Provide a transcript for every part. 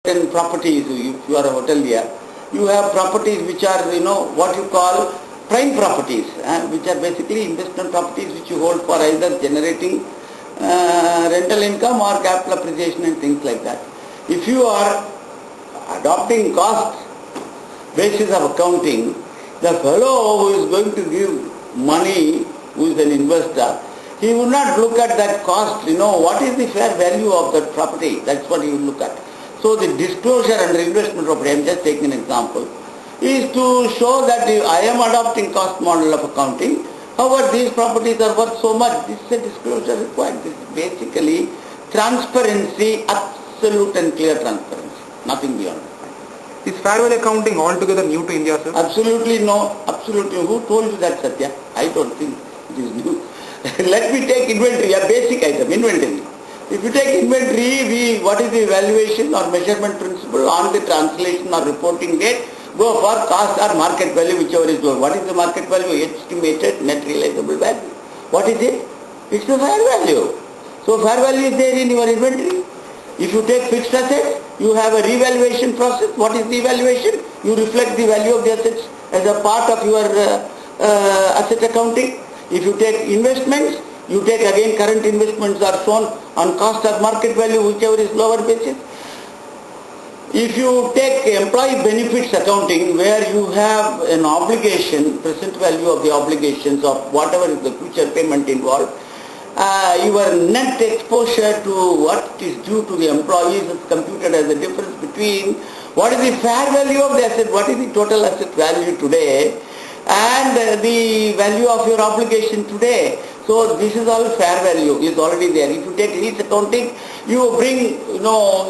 certain properties. If you are a hotelier, you have properties which are, what you call prime properties, which are basically investment properties which you hold for either generating rental income or capital appreciation and things like that. If you are adopting cost basis of accounting, the fellow who is going to give money, who is an investor, he would not look at that cost, what is the fair value of that property, that's what he will look at. So the disclosure under investment property, I am just taking an example, is to show that I am adopting cost model of accounting. However, these properties are worth so much. This is a disclosure required. This is basically transparency, absolute and clear transparency, nothing beyond. Is fair value accounting altogether new to India, sir? Absolutely no. Absolutely. Who told you that, Satya? I don't think it is new. Let me take inventory, a basic item, inventory. If you take inventory, what is the valuation or measurement principle on the translation or reporting date? Go for cost or market value, whichever is lower. What is the market value? Estimated net realizable value. What is it? It's the fair value. So fair value is there in your inventory. If you take fixed assets, you have a revaluation process. What is the evaluation? You reflect the value of the assets as a part of your asset accounting. If you take investments, you take again current investments are shown on cost or market value, whichever is lower basis. If you take employee benefits accounting, where you have an obligation, present value of the obligations of whatever is the future payment involved, your net exposure to what is due to the employees is computed as the difference between what is the fair value of the asset, what is the total asset value today, and the value of your obligation today. So this is all fair value, is already there. If you take lease accounting, you bring,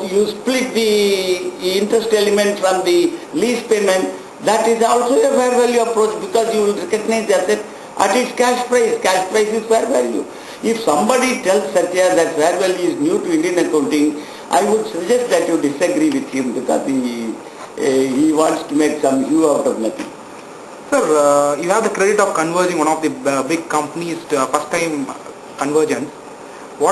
you split the interest element from the lease payment. That is also a fair value approach, because you will recognize the asset at its cash price. Cash price is fair value. If somebody tells Satya that fair value is new to Indian accounting, I would suggest that you disagree with him, because he wants to make some hue out of nothing. Sir, you have the credit of converging one of the big companies to first time convergence. What is